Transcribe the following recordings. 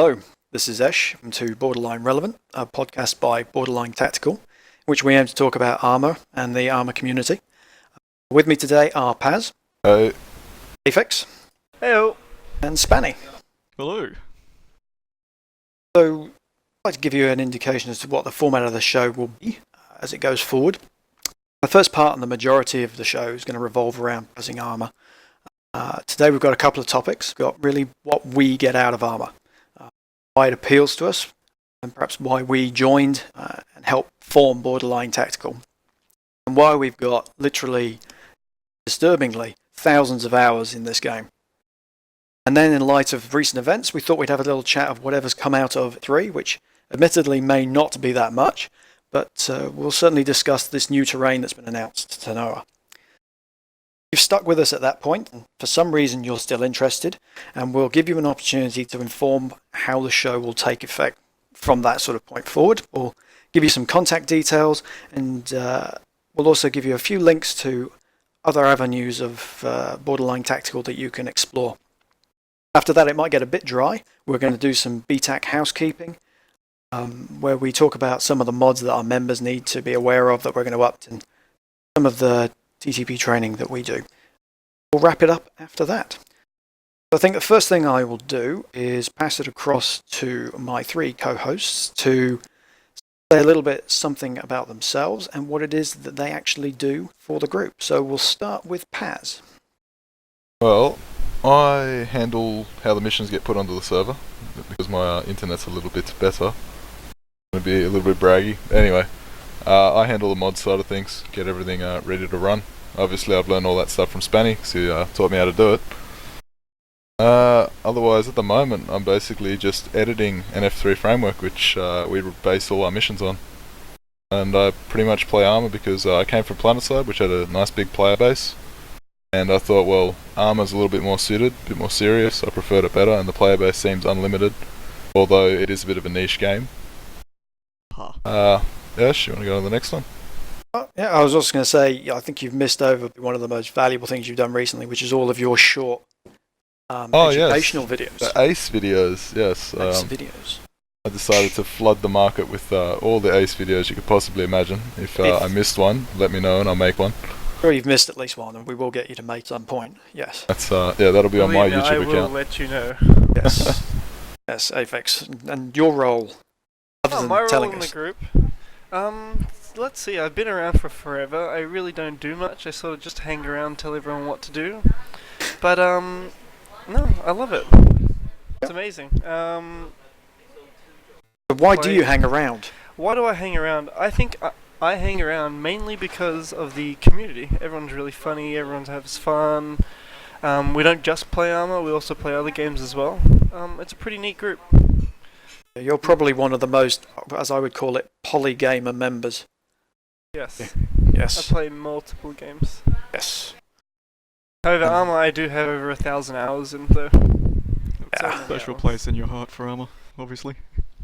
Hello, this is Esh from to Borderline Relevant, a podcast by Borderline Tactical, in which we aim to talk about Arma and the Arma community. With me today are Paz, Aphex, Heyo. and Spanie. Hello. So, I'd like to give you an indication as to what the format of the show will be as it goes forward. The first part and the majority of the show is going to revolve around pressing Arma. Today we've got a couple of topics. We've got really what we get out of Arma, why it appeals to us, and perhaps why we joined and helped form Borderline Tactical, and why we've got literally, disturbingly, thousands of hours in this game. And then in light of recent events, we thought we'd have a little chat of whatever's come out of 3, which admittedly may not be that much, but we'll certainly discuss this new terrain that's been announced to Noah. You've stuck with us at that point, and for some reason you're still interested, and we'll give you an opportunity to inform how the show will take effect from that sort of point forward. We'll give you some contact details, and we'll also give you a few links to other avenues of Borderline Tactical that you can explore. After that, it might get a bit dry. We're going to do some BTAC housekeeping, where we talk about some of the mods that our members need to be aware of that we're going to up, and some of the TTP training that we do. We'll wrap it up after that. So I think the first thing I will do is pass it across to my 3 co-hosts to say a little bit something about themselves and what it is that they actually do for the group. So we'll start with Paz. Well, I handle how the missions get put onto the server because my internet's a little bit better. I'm going to be a little bit braggy. Anyway, I handle the mod side of things, get everything ready to run. Obviously, I've learned all that stuff from Spanie because he taught me how to do it. Otherwise, at the moment, I'm basically just editing an F3 framework, which we base all our missions on. And I pretty much play Arma because I came from PlanetSide, which had a nice big player base. And I thought, well, Arma's a little bit more suited, a bit more serious. I preferred it better, and the player base seems unlimited, although it is a bit of a niche game. Yes, you want to go to the next one? Yeah, I was also going to say, I think you've missed over one of the most valuable things you've done recently, which is all of your short educational videos. The ACE videos, yes. ACE videos. I decided to flood the market with all the ACE videos you could possibly imagine. If I missed one, let me know and I'll make one. Sure, you've missed at least one, and we will get you to make some point. Yes. That's that'll be on my YouTube account. I will let you know. Yes. Yes, Aphex. And your role, other than my telling role in us. the group. Let's see. I've been around for forever. I really don't do much. I sort of just hang around, tell everyone what to do. But no, I love it. It's amazing. Why do you hang around? Why do I hang around? I think I hang around mainly because of the community. Everyone's really funny. Everyone has fun. We don't just play Arma. We also play other games as well. It's a pretty neat group. You're probably one of the most, as I would call it, polygamer members. Yes. Yes. I play multiple games. Yes. However, Arma I do have over 1,000 hours in, though. Yeah. Special place in your heart for Arma, obviously.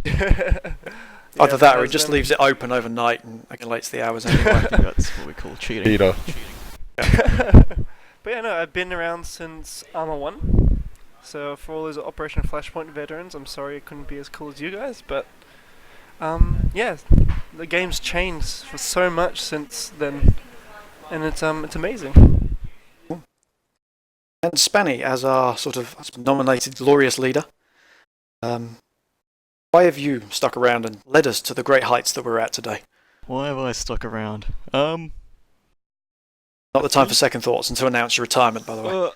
Either that or it just leaves it open overnight and accumulates the hours anyway. I think that's what we call cheating. Peter. But yeah, no, I've been around since Arma 1. So for all those Operation Flashpoint veterans, I'm sorry it couldn't be as cool as you guys, but yeah, the game's changed for so much since then, and it's amazing. Cool. And Spanie, as our sort of nominated glorious leader, why have you stuck around and led us to the great heights that we're at today? Why have I stuck around? Not the time for second thoughts and to announce your retirement, by the way.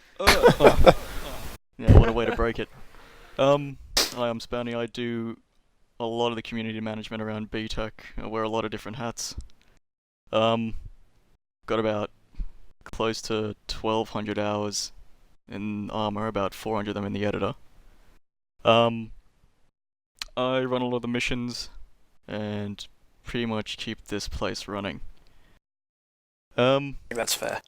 Yeah, what a way to break it. Hi, I'm Spanie. I do a lot of the community management around BTAC. I wear a lot of different hats. Got about close to 1,200 hours in Arma, about 400 of them in the editor. I run a lot of the missions and pretty much keep this place running. I think that's fair.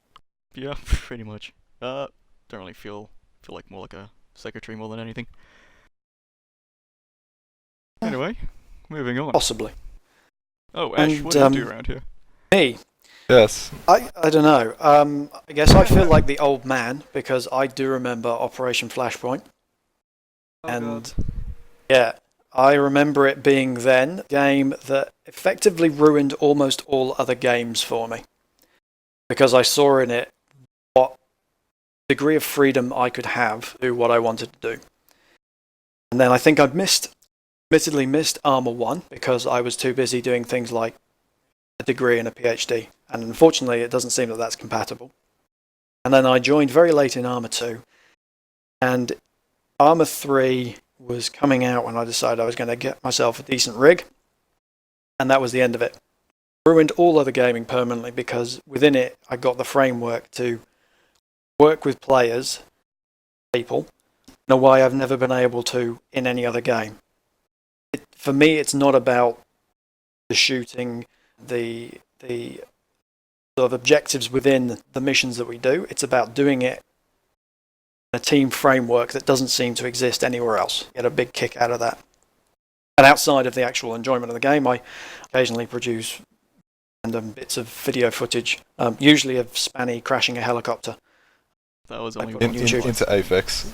Yeah, pretty much. Don't really feel like more like a secretary more than anything. Anyway, moving on. Possibly. Oh, Ash, And, what do you do around here? Me? Yes. I don't know. I guess I feel like the old man because I do remember Operation Flashpoint. Oh and God. Yeah, I remember it being then a game that effectively ruined almost all other games for me. Because I saw in it what degree of freedom I could have to do what I wanted to do. And then I think I admittedly missed Arma 1 because I was too busy doing things like a degree and a PhD. And unfortunately, it doesn't seem that that's compatible. And then I joined very late in Arma 2. And Arma 3 was coming out when I decided I was going to get myself a decent rig. And that was the end of it. Ruined all other gaming permanently because within it, I got the framework to work with people, in a way I've never been able to in any other game. For me, it's not about the shooting, the sort of objectives within the missions that we do. It's about doing it in a team framework that doesn't seem to exist anywhere else. Get a big kick out of that. And outside of the actual enjoyment of the game, I occasionally produce random bits of video footage, usually of Spanie crashing a helicopter. That was only into Aphex.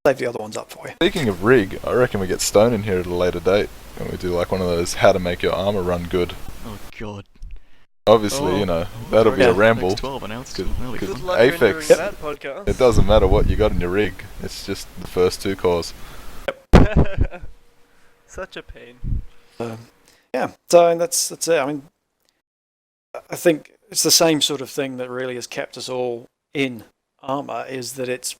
Save the other ones up for you. Speaking of rig, I reckon we get Stone in here at a later date when we do like one of those how to make your armor run good. Oh god. Obviously, that'll be a ramble. Next 12 announced. Good. That'll be Good. fun. Luck Aphex. rendering that podcast. It doesn't matter what you got in your rig. It's just the first 2 cores. Such a pain. Yeah, so that's it. I mean, I think it's the same sort of thing that really has kept us all in Arma, is that it's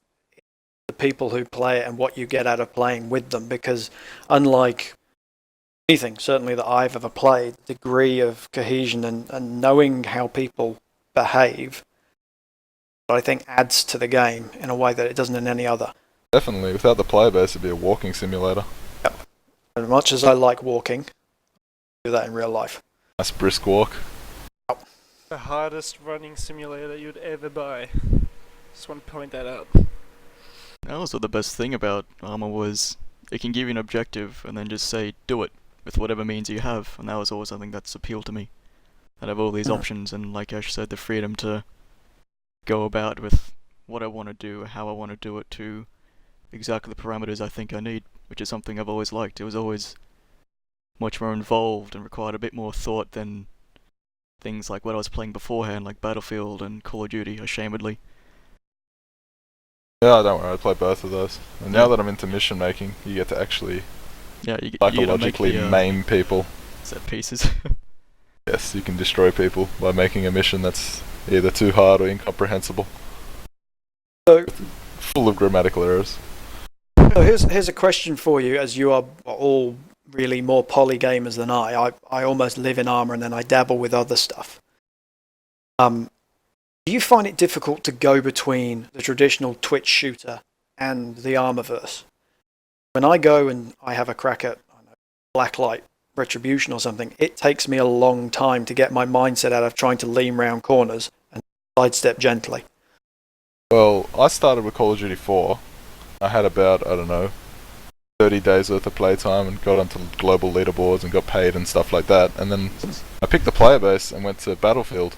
the people who play it and what you get out of playing with them, because unlike anything, certainly that I've ever played, the degree of cohesion and knowing how people behave, I think adds to the game in a way that it doesn't in any other. Definitely. Without the player base, it'd be a walking simulator. Yep. As much as I like walking, I do that in real life. Nice brisk walk. The hardest running simulator you'd ever buy. Just want to point that out. That was the best thing about Arma was it can give you an objective and then just say do it with whatever means you have, and that was always something that's appealed to me. That I have all these options and, like Ash said, the freedom to go about with what I want to do, how I want to do it, to exactly the parameters I think I need, which is something I've always liked. It was always much more involved and required a bit more thought than things like what I was playing beforehand, like Battlefield and Call of Duty, ashamedly. Yeah, don't worry, I play both of those. And now that I'm into mission making, you get to actually You psychologically get to make maim people. set pieces. Yes, you can destroy people by making a mission that's either too hard or incomprehensible. So, Full of grammatical errors. so here's a question for you, as you are all really more poly gamers than I almost live in Arma and then I dabble with other stuff. Do you find it difficult to go between the traditional Twitch shooter and the Armaverse? When I go and I have a crack at Blacklight Retribution or something, it takes me a long time to get my mindset out of trying to lean round corners and sidestep gently. Well, I started with Call of Duty 4. I had about, 30 days worth of playtime and got onto global leaderboards and got paid and stuff like that. And then I picked the player base and went to Battlefield.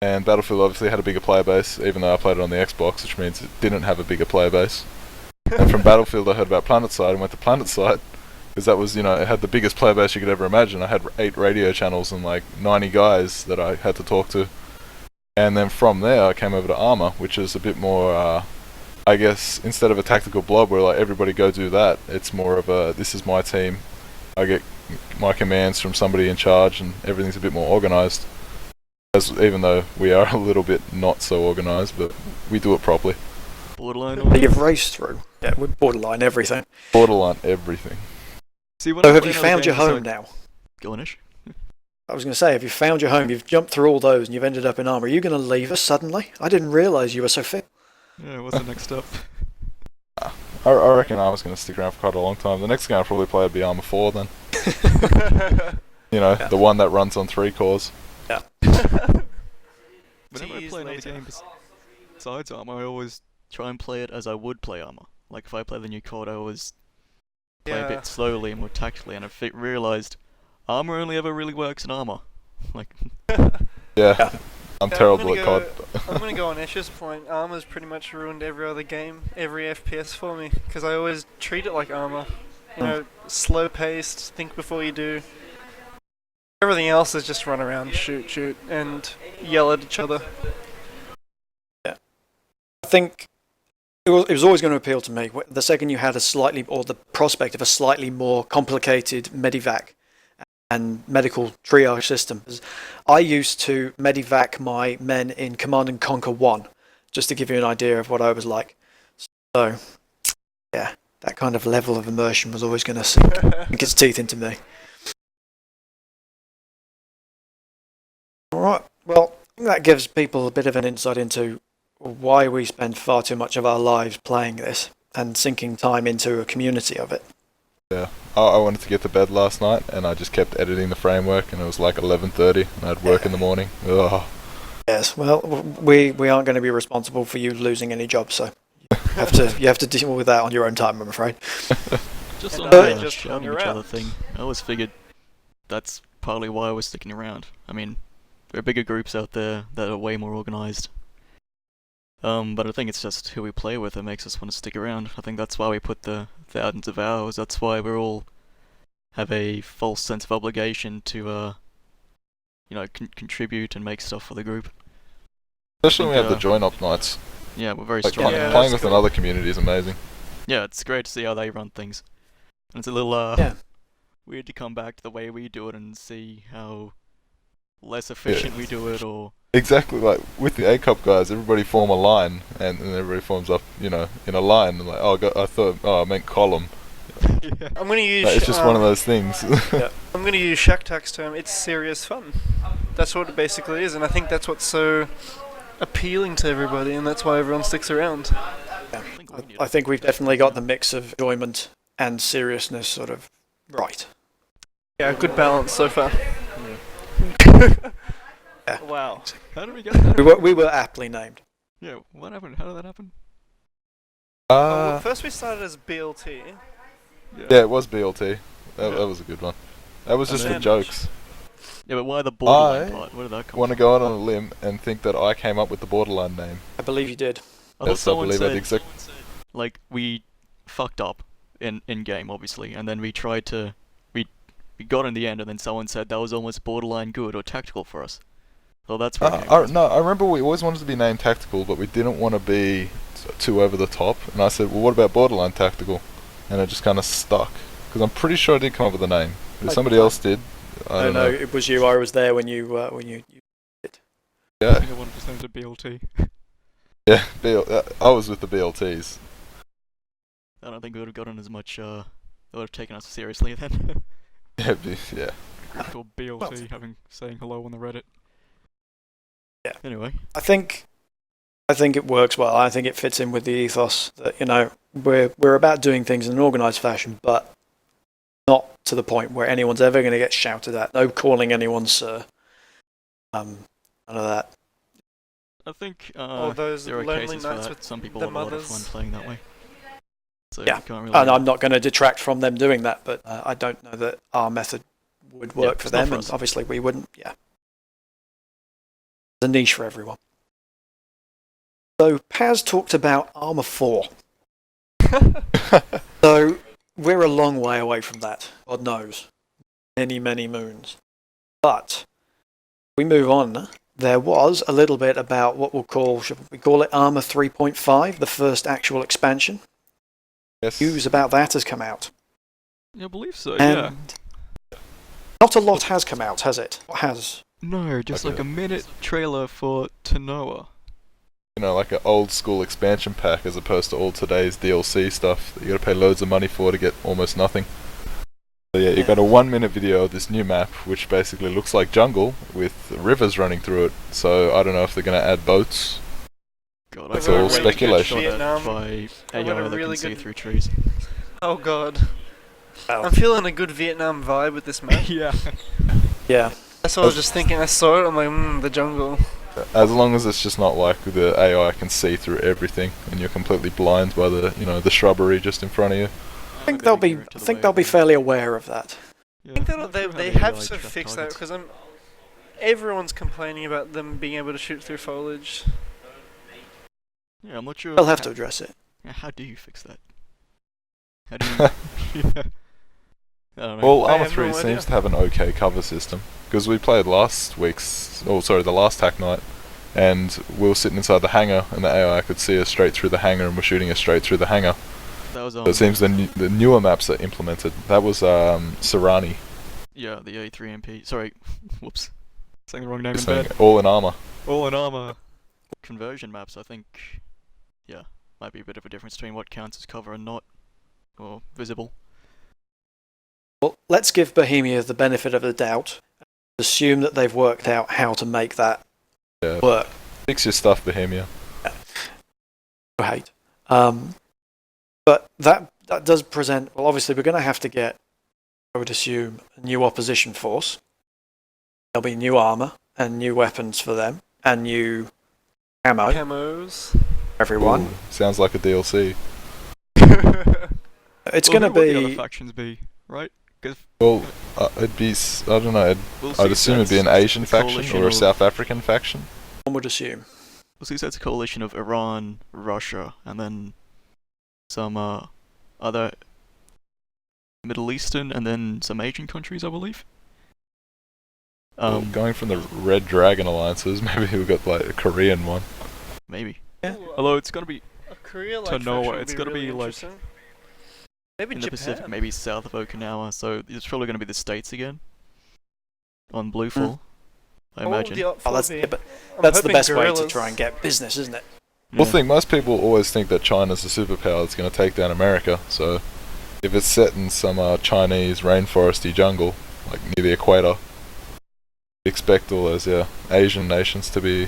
And Battlefield obviously had a bigger player base, even though I played it on the Xbox, which means it didn't have a bigger player base. And from Battlefield I heard about PlanetSide and went to PlanetSide, because that was, it had the biggest player base you could ever imagine. I had 8 radio channels and like 90 guys that I had to talk to. And then from there I came over to Arma, which is a bit more, I guess, instead of a tactical blob where like everybody go do that, it's more of a, this is my team, I get my commands from somebody in charge and everything's a bit more organised. Even though we are a little bit not so organised, but we do it properly. Borderline. That you've raced through. Yeah, we're borderline everything. Borderline everything. See, when So I have play you another found game, your it's home like- now? Go on, Ish. I was going to say, have you found your home? You've jumped through all those and you've ended up in Arma. Are you going to leave us suddenly? I didn't realise you were so fit. Yeah, what's the next step? I reckon Arma's going to stick around for quite a long time. The next game I'll probably play would be Arma 4 then. The one that runs on 3 cores. Yeah. Whenever I Years play another later. game besides Arma, I always try and play it as I would play Arma. Like if I play the new COD, I always play a bit slowly and more tactically, and I realised Arma only ever really works in Arma. Like, Yeah. I'm Yeah, terrible at COD. I'm gonna go on Esh's point. Arma's pretty much ruined every other game, every FPS for me, because I always treat it like Arma. You know, slow paced, think before you do. Everything else is just run around, shoot, and yell at each other. I think it was always going to appeal to me. The second you had or the prospect of a slightly more complicated medivac and medical triage system. I used to medivac my men in Command and Conquer 1, just to give you an idea of what I was like. So, yeah, that kind of level of immersion was always going to sink its teeth into me. Alright, well, I think that gives people a bit of an insight into why we spend far too much of our lives playing this and sinking time into a community of it. Yeah, I wanted to get to bed last night, and I just kept editing the framework, and it was like 11:30, and I had work in the morning. Ugh. Yes, well, we aren't going to be responsible for you losing any jobs, so you have to deal with that on your own time, I'm afraid. Just And on I the just shouting hung each other around. thing, I always figured that's partly why I was sticking around. I mean, there are bigger groups out there that are way more organised. But I think it's just who we play with that makes us want to stick around. I think that's why we put the thousands of hours. That's why we all have a false sense of obligation to, contribute and make stuff for the group. Especially when we have the uh, join-up nights. Yeah, we're very Like, strong. Yeah, playing that's with cool. another community is amazing. Yeah, it's great to see how they run things. And it's a little weird to come back to the way we do it and see how less efficient we do it, or Exactly, like with the A Cup guys, everybody form a line, and everybody forms up, in a line. And like, I meant column. I'm gonna use. Like, it's just one of those things. I'm gonna use Shaktak's term. It's serious fun. That's what it basically is, and I think that's what's so appealing to everybody, and that's why everyone sticks around. I think we've definitely got the mix of enjoyment and seriousness sort of right. Yeah, good balance so far. Yeah. Wow. How did we get there? We were aptly named. Yeah, what happened? How did that happen? Well, first we started as BLT. Yeah, it was BLT. That was a good one. That was And just for then- jokes. Yeah, but why the borderline I part? Where did that come Want to from? go out on a limb and think that I came up with the borderline name? I believe you did. I thought Yes, I someone believe I did said, exact. like, we fucked up in game, obviously, and then we tried to... We got in the end, and then someone said that was almost borderline good or tactical for us. So that's where it came from. No, I remember we always wanted to be named Tactical, but we didn't want to be too over the top. And I said, well, what about Borderline Tactical? And it just kind of stuck. Because I'm pretty sure I did come up with a name. If somebody else did, I don't know. It was you. I was there when you did. I Yeah, think I wanted to send it to BLT. yeah. I was with the BLTs. I don't think we would have gotten as much, they would have taken us seriously then. Yeah. Called BLT, saying hello on the Reddit. Yeah. Anyway. I think it works well. I think it fits in with the ethos that we're about doing things in an organised fashion, but not to the point where anyone's ever going to get shouted at. No calling anyone sir. None of that. I think All those there are lonely cases for nights that. with Some people the have a lot of mothers. fun playing that way. So Yeah. you can't really... And I'm not going to detract from them doing that, but I don't know that our method would work for it's not them, for and us. obviously we wouldn't. Yeah, there's a niche for everyone. So Paz talked about Arma 4. So we're a long way away from that. God knows, many moons. But we move on. There was a little bit about what should we call it, Arma 3.5, the first actual expansion. Yes. News about that has come out. Yeah, I believe so, And yeah. not a lot has come out, has it? What has? No, just Okay. like a minute trailer for Tanoa. Like an old school expansion pack as opposed to all today's DLC stuff that you gotta pay loads of money for to get almost nothing. So yeah, you got a 1 minute video of this new map, which basically looks like jungle with rivers running through it. So I don't know if they're gonna add boats. God, It's I got all a really good speculation. shot at Vietnam. by I AI got a that really can see good- through trees. Oh god. Wow. I'm feeling a good Vietnam vibe with this map. Yeah. Yeah. That's what I was just thinking. I saw it. I'm like, the jungle. As long as it's just not like the AI can see through everything and you're completely blind by the shrubbery just in front of you. I think they'll be fairly aware of that. I think they have to fix that because everyone's complaining about them being able to shoot through foliage. Yeah, I'm not sure. They'll have to address it. Yeah, how do you fix that? How do you? I don't know. Well, I Arma have 3 no idea. seems to have an okay cover system because we played the last hack night, and we were sitting inside the hangar, and the AI could see us straight through the hangar, and we're shooting us straight through the hangar. That was So it seems the newer maps that implemented. That was Serrani. yeah, the A3MP. Sorry, whoops, saying the wrong name in Saying bed. all in Arma. All in Arma. Conversion maps, I think, yeah, might be a bit of a difference between what counts as cover and not, or visible. Well, let's give Bohemia the benefit of the doubt. Assume that they've worked out how to make that Yeah. work. Fix your stuff, Bohemia. I hate. But that does present. Well, obviously, we're going to have to get, I would assume, a new opposition force. There'll be new armor and new weapons for them, and new ammo. Camos. for everyone. Ooh, sounds like a DLC. It's Well, going who to would the other be. factions be, right? 'Cause Well, it'd be. I don't know. we'll I'd see assume it'd be an that's Asian a faction coalition or a of- South African faction. One would assume. We'll see that's a coalition of Iran, Russia, and then some other Middle Eastern, and then some Asian countries, I believe. Well, going from the Red Dragon alliances, maybe we've got like a Korean one. Maybe. Yeah. Although it's gonna be A Korea To Noah, it's gotta really be, like, interesting. Maybe in the Japan. Pacific, maybe south of Okinawa, so it's probably gonna be the States again. On Bluefall, I What would imagine. the op Oh, for that's, be? yeah, but I'm that's the hoping best way to guerrillas. try and get business, isn't it? Well, Yeah. think most people always think that China's the superpower that's going to take down America. So, if it's set in some Chinese rainforesty jungle, like near the equator, expect all those Asian nations to be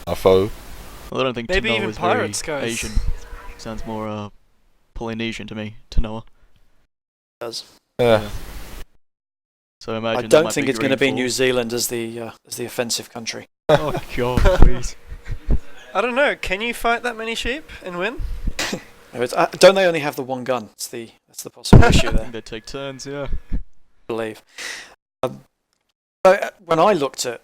our foe. Well, I don't think Maybe Tanoa even is very pirates, guys. Asian. Sounds more Polynesian to me, Tanoa. It does. Yeah, So I imagine I that don't might think be it's going to be Greenfall. New Zealand as the offensive country. Oh god, please. I don't know. Can you fight that many sheep and win? No, don't they only have the one gun? That's the possible issue I there. think they take turns, yeah. I believe. So when I looked at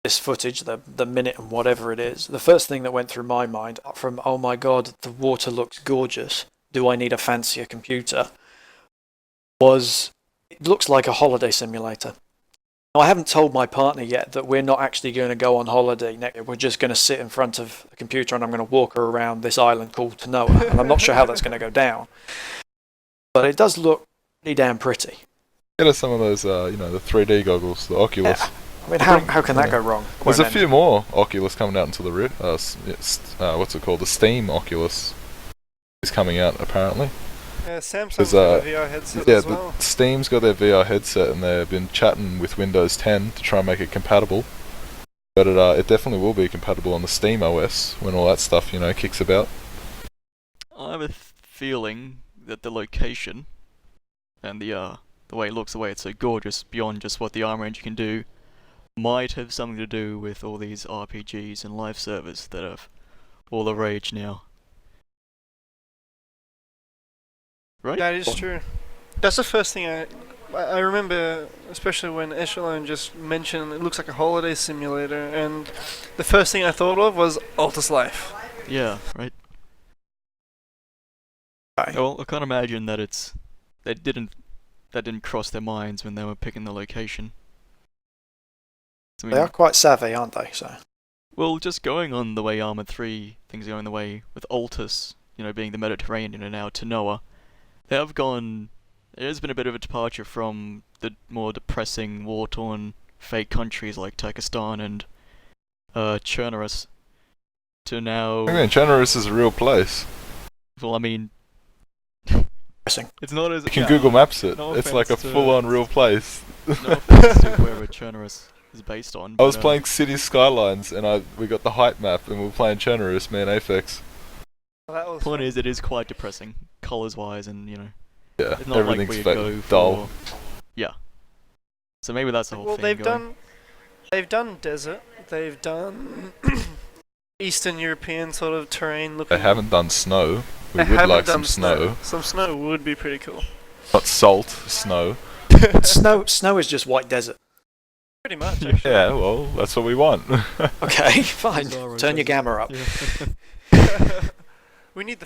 this footage, the minute and whatever it is, the first thing that went through my mind, from oh my god, the water looks gorgeous, do I need a fancier computer, was it looks like a holiday simulator. Now, I haven't told my partner yet that we're not actually going to go on holiday next year. We're just going to sit in front of a computer and I'm going to walk her around this island called Tanoa, and I'm not sure how that's going to go down. But it does look pretty damn pretty. get us some of those, the 3D goggles, the Oculus. Yeah. I mean, how can that go wrong? There's a Won't few more Oculus coming out into the what's it called? The Steam Oculus is coming out apparently. Yeah, Samsung's There's, got a VR headset Yeah, as well. Steam's got their VR headset, and they've been chatting with Windows 10 to try and make it compatible. But it definitely will be compatible on the Steam OS when all that stuff, kicks about. I have a feeling that the location and the way it looks, the way it's so gorgeous beyond just what the Arma engine can do, might have something to do with all these RPGs and live servers that have all the rage now. Right? That is true. That's the first thing I remember, especially when Echelone just mentioned it looks like a holiday simulator, and the first thing I thought of was Altus Life. Yeah, right. Right. Well, I can't imagine that that didn't cross their minds when they were picking the location. I mean, They are quite savvy, aren't they? So well, just going on the way Arma 3, things are going the way with Altus, being the Mediterranean and now Tanoa, they have gone. There has been a bit of a departure from the more depressing, war-torn, fake countries like Turkestan and Chernobyl to now. I mean, Generous is a real place. Well, I mean, pressing. it's not as You can Google Maps it. No It's like a offense to- full-on real place. No offense to wherever Chernobyl is based on. I was but, playing City Skylines, and we got the height map, and we were playing Generous, me and Aphex. That was Point fun. is, it is quite depressing, colours-wise, and Yeah, it's not like everything's we'd fake, go for. dull. Yeah. So maybe that's the whole Well, thing. they've done desert. They've done Eastern European sort of terrain looking. They haven't done snow. We They would haven't like done some snow. Some snow would be pretty cool. Not salt, snow. Snow is just white desert. Pretty much, actually. Yeah, well, that's what we want. Okay, fine. Bizarro Turn your does it. gamma up. Yeah. we need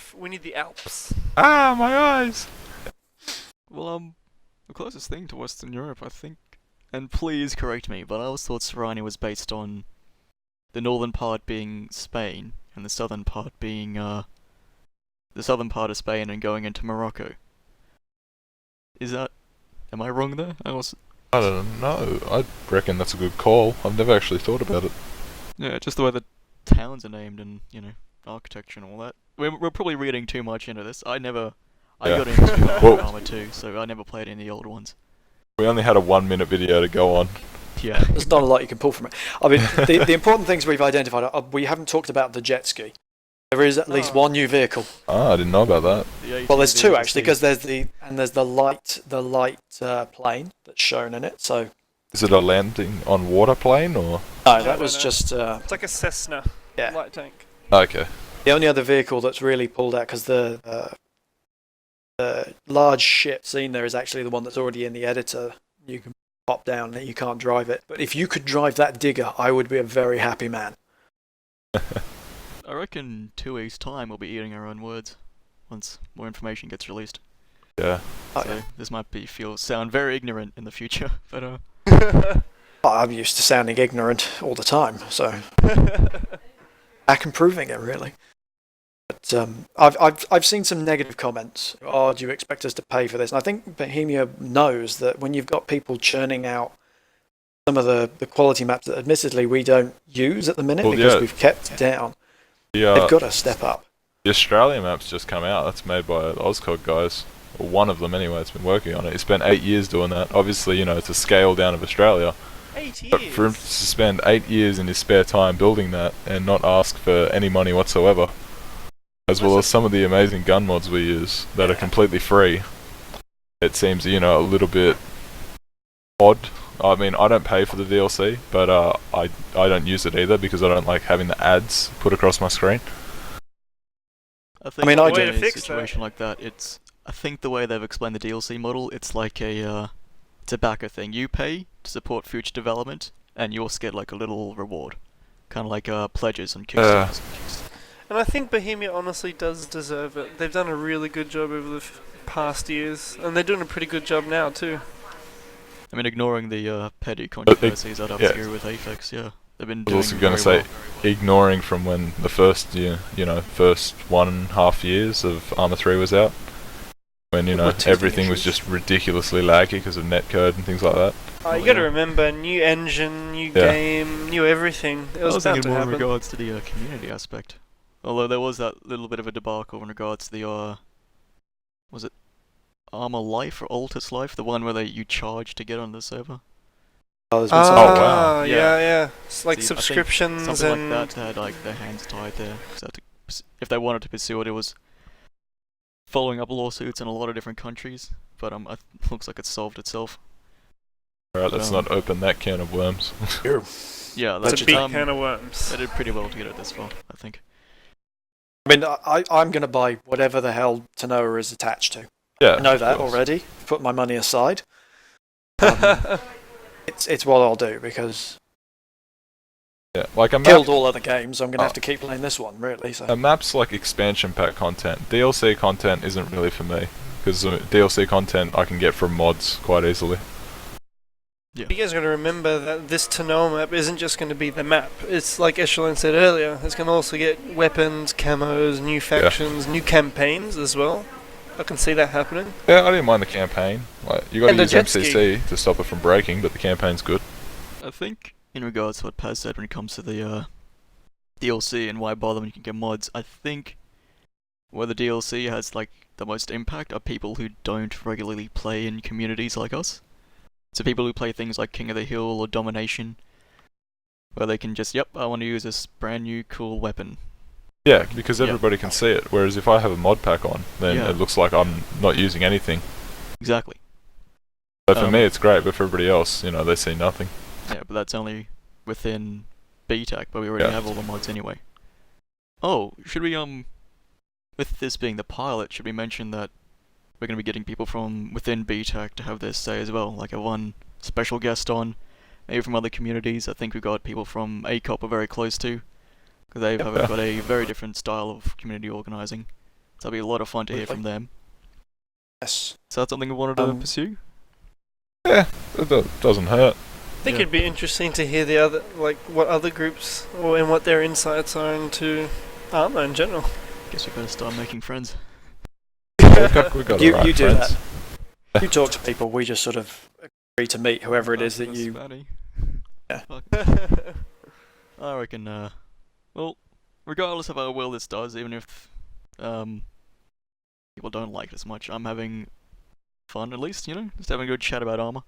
the Alps. Ah, my eyes! Well, the closest thing to Western Europe, I think, and please correct me, but I always thought Spanie was based on the northern part being Spain and the southern part being the southern part of Spain and going into Morocco. Am I wrong there? I don't know. I reckon that's a good call. I've never actually thought about it. Yeah, just the way the towns are named and, architecture and all that. We're probably reading too much into this. I Yeah. got into Well- Arma 2, so I never played any of the old ones. We only had a 1-minute video to go on. Yeah. There's not a lot you can pull from it. I mean, the important things we've identified are we haven't talked about the jet ski. There is at least one new vehicle. Ah, I didn't know about that. Well, there's two actually, because there's the light plane that's shown in it. So Is it a landing on water plane or? no, No, that no, was no. just It's like a Cessna yeah. light tank. Okay. The only other vehicle that's really pulled out, because the large ship seen there is actually the one that's already in the editor. You can pop down and you can't drive it. But if you could drive that digger, I would be a very happy man. I reckon 2 weeks' time we'll be eating our own words once more information gets released. Yeah. Oh, So this might sound very ignorant in the future, but I'm used to sounding ignorant all the time, so back and proving it really. But I've seen some negative comments. Oh, do you expect us to pay for this? And I think Bohemia knows that when you've got people churning out some of the quality maps that admittedly we don't use at the minute Well, because yeah. we've kept down, The, they've got to step up. the Australia map's just come out. That's made by the Ozcog guys. Or one of them anyway, that's been working on it. He spent 8 years doing that. Obviously, it's a scale down of Australia. 8 years. But for him to spend 8 years in his spare time building that and not ask for any money whatsoever, as well as some of the amazing gun mods we use that are completely free, it seems, a little bit odd. I mean, I don't pay for the DLC, but I don't use it either because I don't like having the ads put across my screen. I think mean, I in do. a Way to fix situation like that, I think the way they've explained the DLC model, it's like a tobacco thing. You pay to support future development, and you also get like a little reward, kind of like pledges and Kickstarters. And I think Bohemia honestly does deserve it. They've done a really good job over the past years, and they're doing a pretty good job now too. I mean, ignoring the petty controversies that yeah. appear with Aphex, yeah, they've been I doing was also going to very say, well. ignoring from when the first year, first 1.5 years of Arma 3 was out, when, What testing everything was issues? just ridiculously laggy because of netcode and things like that. You got to remember, new engine, new Yeah. game, new everything. It I was was bound thinking to more in happen. regards to the community aspect. Although there was that little bit of a debacle in regards to the was it Arma Life or Altus Life, the one where you charge to get on the server? Oh, there's been some- Oh, wow. Yeah. It's like See, I think subscriptions Something and like that had like their hands tied there. So if they wanted to pursue it, it was following up lawsuits in a lot of different countries. But it looks like it's solved itself. Alright, let's not open that can of worms. Yeah, it's that's a big can of worms. They did pretty well to get it this far, I think. I mean, I'm going to buy whatever the hell Tanoa is attached to. Yeah, I know of that course. already. Put my money aside. It's what I'll do because Yeah, like a map, killed all other games. I'm going to have to keep playing this one, really. So. a map's like expansion pack content. DLC content isn't really for me because DLC content I can get from mods quite easily. Yeah. You guys got to remember that this Tanoa map isn't just going to be the map. It's like Echelone said earlier. It's going to also get weapons, camos, new factions, new campaigns as well. I can see that happening. Yeah, I didn't mind the campaign. Like you got And to the use jet ski. MCC to stop it from breaking, but the campaign's good. I think in regards to what Paz said when it comes to the DLC and why bother when you can get mods, I think where the DLC has like the most impact are people who don't regularly play in communities like us. So people who play things like King of the Hill or Domination, where they can just, yep, I want to use this brand new cool weapon. Yeah, because Yeah. everybody can see it. Whereas if I have a mod pack on, then Yeah. it looks like I'm not using anything. Exactly. So for Um, me, it's great, but for everybody else, they see nothing. Yeah, but that's only within BTAC, but we already Yeah. have all the mods anyway. Oh, should we, with this being the pilot, should we mention that we're going to be getting people from within BTAC to have their say as well, like a one special guest on, maybe from other communities. I think we got people from ACOP we're very close to, because they've got a very different style of community organising. So it'll be a lot of fun to hear from them. Yes. So that's something we wanted to pursue? Yeah, it doesn't hurt. I think it'd be interesting to hear the other, like, what other groups and what their insights are into Arma in general. Guess we better start making friends. We've got You alright do friends. that. You talk to people. We just sort of agree to meet whoever it is that you. Spanie. Yeah. Fuck. I reckon. Well, regardless of how well this does, even if people don't like it as much, I'm having fun at least. Just having a good chat about Arma.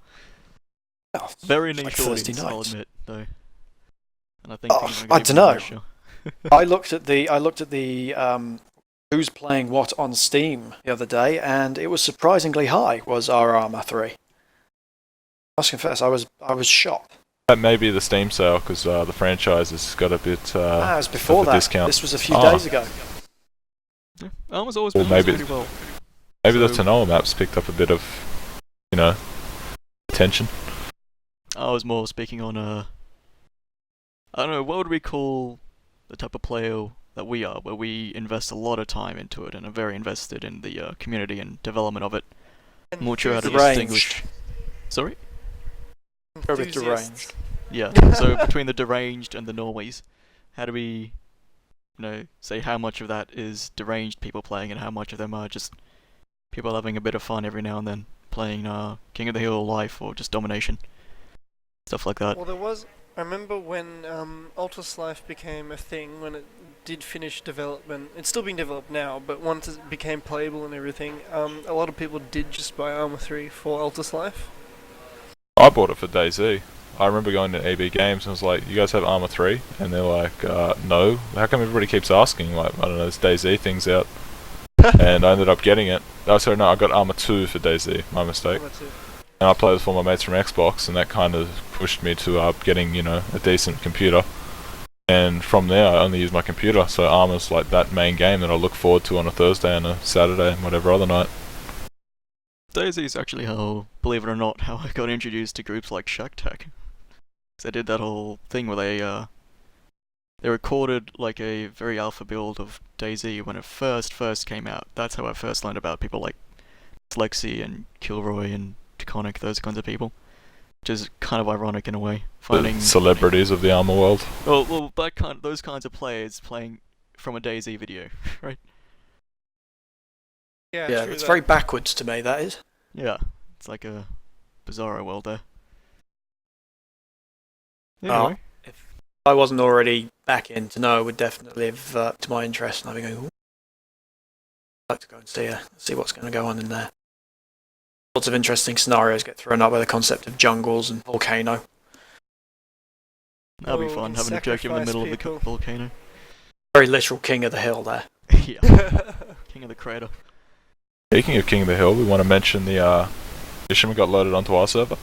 Oh, Very it's niche like audience, Thursday I'll night. admit, though. And I think things are I gonna get dunno. more niche. I looked at the who's playing what on Steam the other day, and it was surprisingly high. Was our Arma 3? I must confess, I was shocked. That may be the Steam sale because the franchise has got a bit. It was before of a that. discount. This was a few days ago. Yeah, Arma's always Or been maybe- pretty well. Maybe the So- Tanoa maps picked up a bit of, attention. I was more speaking on I don't know, what would we call the type of player that we are, where we invest a lot of time into it and are very invested in the community and development of it. I'm not sure how to Deranged. distinguish. Sorry? Go with Enthusiasts. Yeah. So between the deranged and the normies, how do we, say how much of that is deranged people playing and how much of them are just people having a bit of fun every now and then, playing King of the Hill Life or just Domination, stuff like that. Well, I remember when Altus Life became a thing, when it did finish development. It's still being developed now, but once it became playable and everything, a lot of people did just buy Arma 3 for Altus Life. I bought it for DayZ. I remember going to EB Games and was like, "You guys have Arma 3?" And they're like, "No." How come everybody keeps asking? Like, I don't know, this DayZ thing's out. And I ended up getting it. Oh, sorry, no, I got Arma 2 for DayZ. My mistake. Arma 2. And I played with all my mates from Xbox, and that kind of pushed me to getting, a decent computer. And from there, I only use my computer, so Arma's like that main game that I look forward to on a Thursday and a Saturday and whatever other night. DayZ is actually how, believe it or not, how I got introduced to groups like Shack Tech. 'Cause they did that whole thing where they recorded like a very alpha build of DayZ when it first came out. That's how I first learned about people like Slexi and Kilroy and Taconic, those kinds of people. Which is kind of ironic in a way. The celebrities of the Arma world. Well, those kinds of players playing from a DayZ video, right? Yeah, Yeah, true it's that. very backwards to me. That is. Yeah, it's like a bizarro world there. Oh. Anyway, If I wasn't already back in to know, it would definitely have to my interest, and I'd be going, "Ooh, I'd like to go and see what's going to go on in there." Lots of interesting scenarios get thrown up by the concept of jungles and volcano. that'll be Oh, fun, having a jockey in the sacrifice middle of people. the volcano. Very literal king of the hill there. Yeah, king of the crater. Speaking of King of the Hill, we want to mention the mission we got loaded onto our server.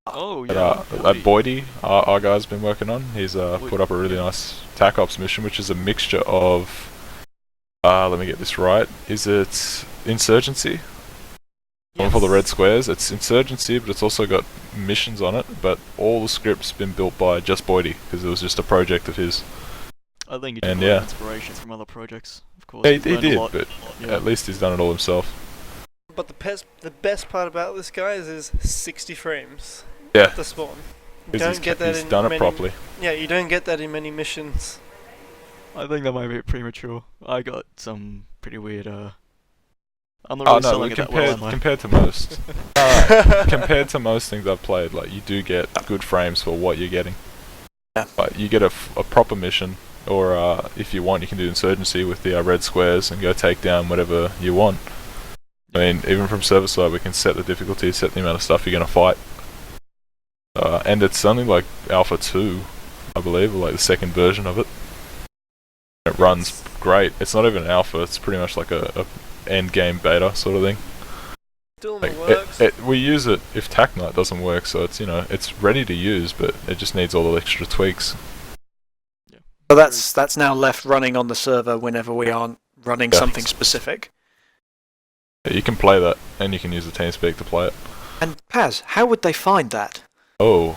Oh, That, yeah. that Boydie, our guy's been working on. He's put up a really nice TAC Ops mission, which is a mixture of, let me get this right, is it Insurgency? One for the red squares. It's Insurgency, but it's also got missions on it, but all the script's been built by just Boydie, because it was just a project of his. I think he took And a lot of yeah. inspirations from other projects, of course. Yeah, He's he learned a did, lot. but Yeah. at least he's done it all himself. But the best part about this guy is 60 frames. Yeah. The spawn. You Because don't get that he's in done it many, properly. Yeah, you don't get that in many missions. I think that might be premature. I got some pretty weird, I'm not Oh really no, selling it that well, am I? compared to most, compared to most things I've played, like you do get good frames for what you're getting. Yeah. Like you get a proper mission, or if you want, you can do Insurgency with the red squares and go take down whatever you want. I mean, even from server side, we can set the difficulty, set the amount of stuff you're gonna fight. And it's only like Alpha 2, I believe, or like the second version of it. It runs great. It's not even Alpha, it's pretty much like a end game beta sort of thing. Still in Like, the works. we use it if TAC Knight doesn't work, so it's it's ready to use, but it just needs all the extra tweaks. So that's now left running on the server whenever we aren't running Yeah. something specific. Yeah, you can play that, and you can use the TeamSpeak to play it. And Paz, how would they find that? Oh,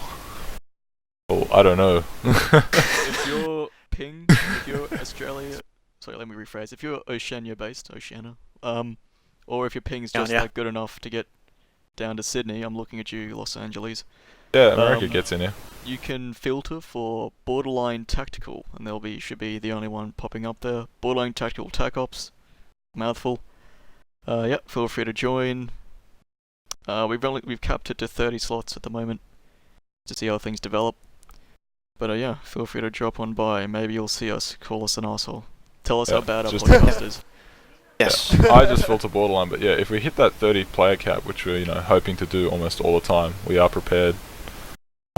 Well, I don't know. If you're ping, if you're Australia, sorry, let me rephrase. If you're Oceania based, or if your ping's just like good enough to get down to Sydney, I'm looking at you, Los Angeles. Yeah, America gets in here. You can filter for Borderline Tactical, and should be the only one popping up there. Borderline Tactical Tac Ops, mouthful. Feel free to join. We've capped it to 30 slots at the moment to see how things develop. But feel free to drop on by. Maybe you'll see us, call us an arsehole. Tell us how bad our podcast is. Yes. Yeah, I just filter Borderline, but yeah, if we hit that 30 player cap, which we're hoping to do almost all the time, we are prepared,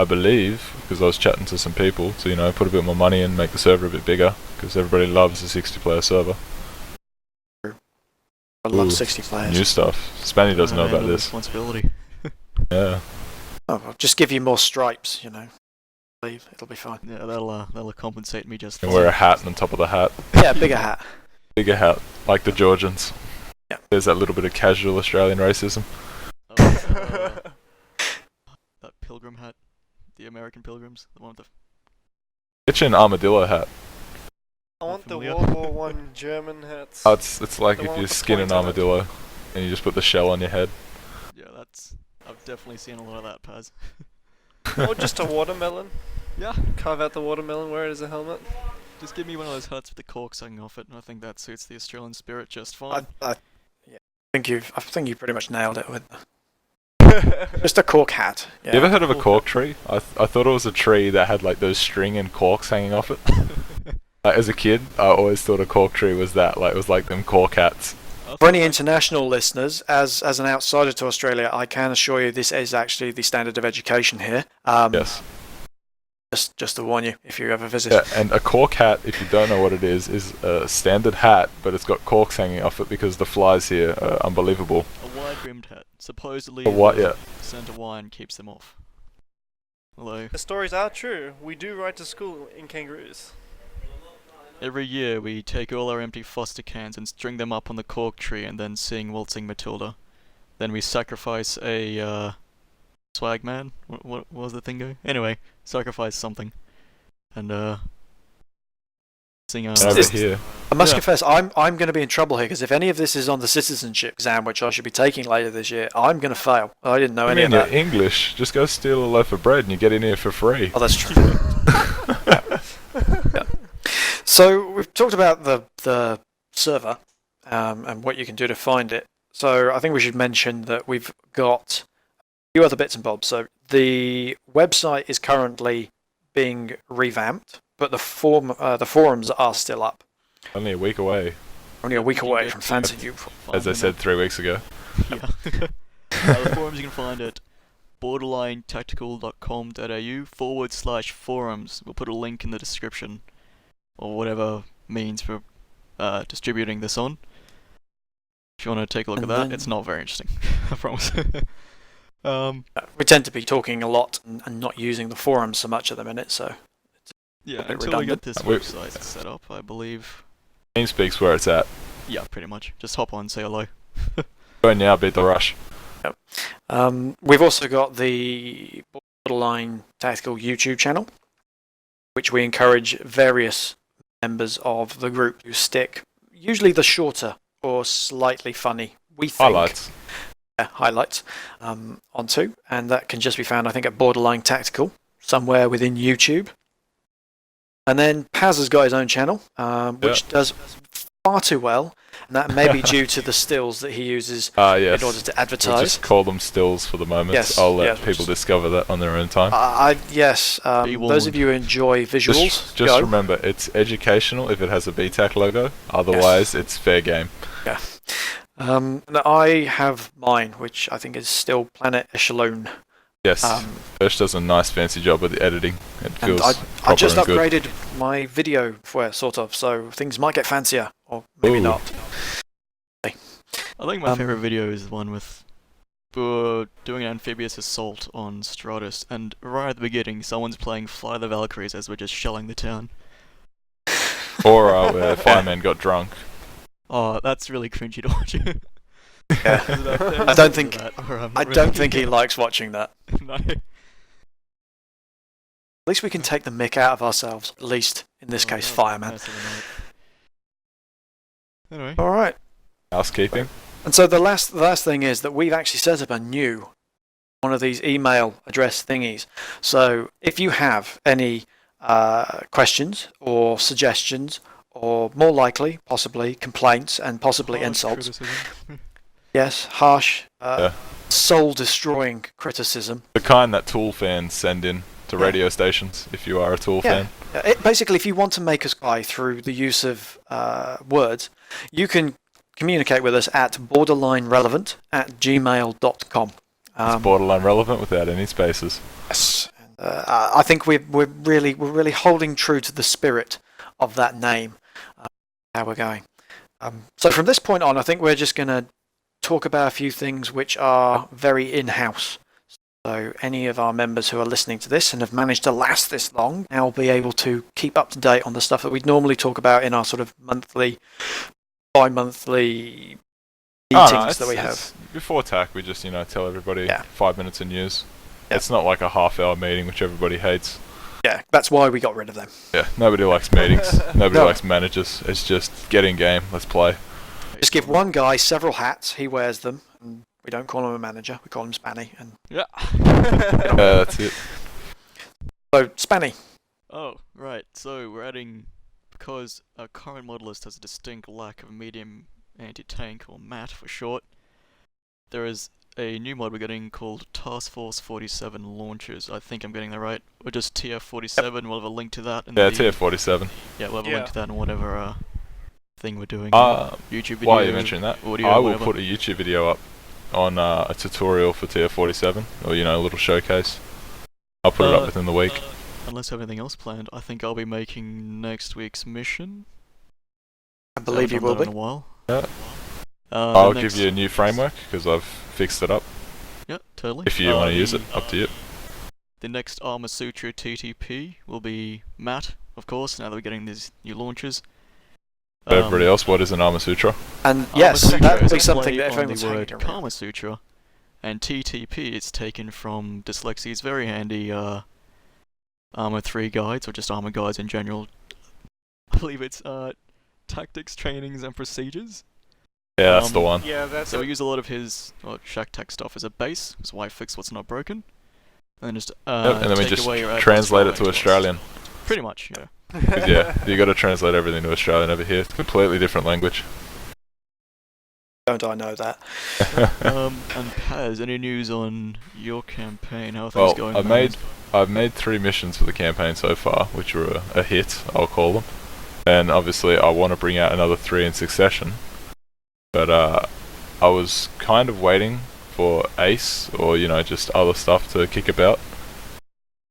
I believe, because I was chatting to some people, to put a bit more money in, make the server a bit bigger, because everybody loves a 60-player server. I love 60 players. New stuff. Spanie doesn't know about this. Responsibility. Yeah. Oh, I'll just give you more stripes, Leave. It'll be fine. Yeah, that'll compensate me just And fine. wear a hat on top of the hat. Yeah, bigger hat. Bigger hat, like the Georgians. Yeah. There's that little bit of casual Australian racism. That pilgrim hat. The American pilgrims. The one with the... Get you an armadillo hat. I want the Familiar? World War One German hats. Oh, it's like The if one you with the skin an point on it. armadillo and you just put the shell on your head. Yeah, I've definitely seen a lot of that, Paz. Or just a watermelon. Yeah. Carve out the watermelon, wear it as a helmet. Just give me one of those hats with the corks hanging off it, and I think that suits the Australian spirit just fine. I think you pretty much nailed it with just a cork hat. Yeah. You ever heard of a cork tree? I thought it was a tree that had like those string and corks hanging off it. Like, as a kid, I always thought a cork tree was that. Like it was like them cork hats. For any international listeners, as an outsider to Australia, I can assure you this is actually the standard of education here. Yes. Just to warn you, if you ever visit. Yeah, and a cork hat, if you don't know what it is a standard hat, but it's got corks hanging off it because the flies here are unbelievable. A wide-brimmed hat. Supposedly, Yeah. Santa wine keeps them off. Although, The stories are true. We do ride to school in kangaroos. every year we take all our empty foster cans and string them up on the cork tree and then sing Waltzing Matilda. Then we sacrifice a, swag man? What was the thing go? Anyway, sacrifice something. And, sing our... And over here, I must Yeah. confess, I'm going to be in trouble here because if any of this is on the citizenship exam, which I should be taking later this year, I'm going to fail. I didn't know I any mean, of you're that. English. Just go steal a loaf of bread and you get in here for free. Oh, that's true. Yeah. So we've talked about the server and what you can do to find it. So I think we should mention that we've got a few other bits and bobs. So the website is currently being revamped, but the forums are still up. Only a week away, Only a week away from fancy you. as I said 3 weeks ago. Yeah. The forums you can find at borderlinetactical.com.au/forums. We'll put a link in the description, or whatever means for distributing this on. If you want to take a look And at that, then- it's not very interesting, I promise. We tend to be talking a lot and not using the forums so much at the minute, so Yeah, bit until we get redundant. this We- website set up, I believe. TeamSpeak's where it's at. Yeah, pretty much. Just hop on, say hello. Go now, beat the rush. we've also got the Borderline Tactical YouTube channel, which we encourage various members of the group to stick usually the shorter or slightly funny, we think, Highlights. onto, and that can just be found, I think, at Borderline Tactical, somewhere within YouTube. And then Paz has got his own channel, which does far too well, and that may be due to the stills that he uses Yes. in order to We'll advertise. just call them stills for the moment. Yes, I'll let yes, we'll people just- discover that on their own time. Yes, Be those of warned. you who enjoy visuals, Just go. remember, it's educational if it has a BTAC logo. Otherwise, it's fair game. And I have mine, which I think is still Planet Echelone. Yes. Birch does a nice fancy job with the editing. It And feels I proper just and good. upgraded my video for sort of, so things might get fancier, or maybe Ooh. not. I think my Um, favorite video is the one with doing an amphibious assault on Stratus, and right at the beginning, someone's playing Fly the Valkyries as we're just shelling the town. Or where Fireman got drunk. Oh, that's really cringy to watch. Yeah. I don't think- I don't think he likes watching that. No. least we can take the mick out of ourselves. At least in this case, fireman. Anyway. All right. Housekeeping. And so the last thing is that we've actually set up a new one of these email address thingies. So if you have any questions or suggestions, or more likely, possibly complaints and possibly insults. Yes, harsh, soul-destroying criticism. The kind that Tool fans send in to radio stations, if you are a Tool fan. Basically, if you want to make us cry through the use of words, you can communicate with us at borderlinerelevant@gmail.com. It's borderline relevant without any spaces. Yes, I think we're really holding true to the spirit of that name. How we're going. So from this point on, I think we're just going to talk about a few things which are very in-house. So any of our members who are listening to this and have managed to last this long now will be able to keep up to date on the stuff that we'd normally talk about in our sort of monthly, bi-monthly meetings that we have. Before TAC, we just, tell everybody 5 minutes of news. Yeah. It's not like a half-hour meeting, which everybody hates. Yeah, that's why we got rid of them. Yeah, nobody likes meetings. Nobody likes managers. It's just get in game, let's play. Just give one guy several hats, he wears them, and we don't call him a manager, we call him Spanie. And Yeah. That's it. so, Spanie. Oh, right. So we're adding, because our current model list has a distinct lack of a medium anti-tank, or MAT for short, there is a new mod we're getting called Task Force 47 Launchers. I think I'm getting that right. Or just TF47, we'll have a link to that. In TF47. Yeah, we'll have a link to that in whatever thing we're doing. YouTube video. Why are you mentioning that? Audio, I will whatever. put a YouTube video up on a tutorial for TF47, or a little showcase. I'll put it up within the week. Unless I have anything else planned, I think I'll be making next week's mission. I believe you will be. In a while. Yeah. I'll give you a new framework, because I've fixed it up. Yeah, totally. If you want to use it, up to you. The next Arma Sutra TTP will be Matt, of course, now that we're getting these new launches. But everybody else, what is an Arma Sutra? And yes, Sutra that would is be a something play that on everyone's the hanging word around. Kama Sutra. And TTP is taken from Dyslexia's very handy Arma 3 guides, or just Arma guides in general. I believe it's Tactics, Trainings, and Procedures. Yeah, that's the one. Yeah, that's So we use a lot of his Shack Tech stuff as a base, because why fix what's not broken? And then just and then we take just away your translate it advanced to products. Australian. Pretty much, yeah. 'Cause, you got to translate everything to Australian over here. It's a completely different language. Don't I know that? And Paz, any news on your campaign? How are things going? I've made 3 missions for the campaign so far, which were a hit, I'll call them. And obviously I want to bring out another 3 in succession. But I was kind of waiting for Ace, or just other stuff to kick about.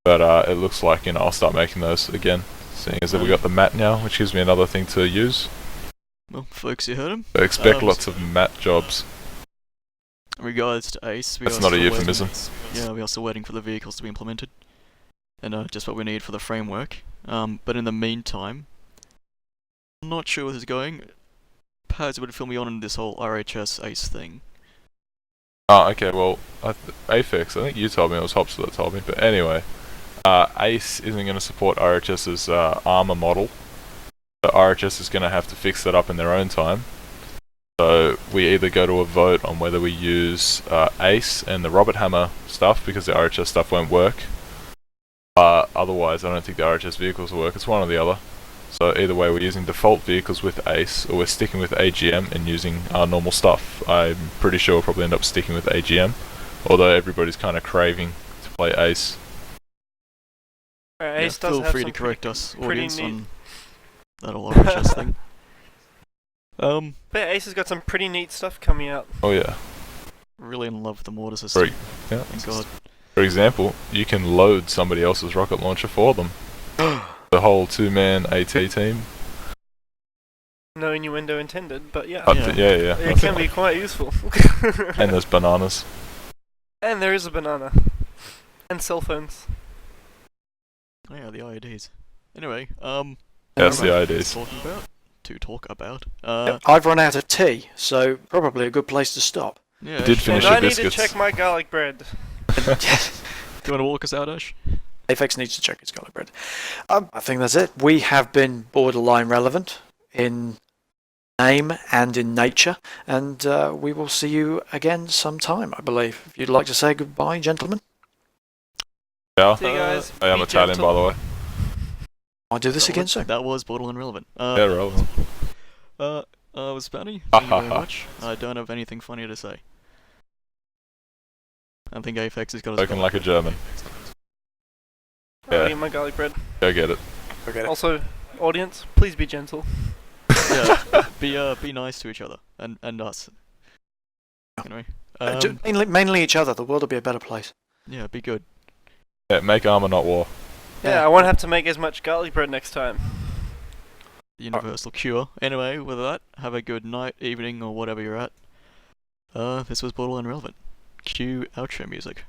But it looks like I'll start making those again, seeing as that we got the mat now, which gives me another thing to use. Well, folks, you heard him. So expect lots of mat jobs. In regards to Ace, That's not a euphemism. We're also waiting for the vehicles to be implemented, and just what we need for the framework. But in the meantime, I'm not sure where this is going. Paz would fill me on this whole RHS Ace thing. Oh, okay, well, Aphex, I think you told me, it was Hops that told me, but anyway, Ace isn't going to support RHS's Arma model, so RHS is going to have to fix that up in their own time. So we either go to a vote on whether we use Ace and the Robert Hammer stuff, because the RHS stuff won't work. Otherwise, I don't think the RHS vehicles will work, it's one or the other. So either way, we're using default vehicles with Ace, or we're sticking with AGM and using our normal stuff. I'm pretty sure we'll probably end up sticking with AGM, although everybody's kind of craving to play Ace. Ace does feel have free some to correct us, audience, neat- on that whole RHS thing. But yeah, Ace has got some pretty neat stuff coming out. Oh yeah. Really in love with the mortar system. Yeah. Thank God. For example, you can load somebody else's rocket launcher for them. The whole 2-man AT team. No innuendo intended, but yeah. Yeah. It can be quite useful. And there's bananas. And there is a banana. And cell phones. Oh yeah, the IEDs. Anyway, That's the alright, IDs. to talk about. I've run out of tea, so probably a good place to stop. Yeah, You did Ash, finish And your I need biscuits. to check my garlic bread. do you want to walk us out, Ash? Aphex needs to check his garlic bread. I think that's it. We have been borderline relevant in name and in nature, and we will see you again sometime, I believe. If you'd like to say goodbye, gentlemen. Yeah. See you guys. I am Be Italian, gentle. by the way. I'll do this again soon. That was borderline relevant. Yeah, relevant. Was Spanie? Thank you very much. I don't have anything funnier to say. I think Aphex has got his Spoken like a German. I'll Yeah. eat my garlic bread. Go get it. Forget it. Also, audience, please be gentle. Yeah, be nice to each other and us. Anyway, Mainly each other. The world will be a better place. yeah, be good. Yeah, make armor, not war. Yeah, I won't have to make as much garlic bread next time. Universal cure. Anyway, with that, have a good night, evening, or whatever you're at. This was borderline relevant. Cue outro music.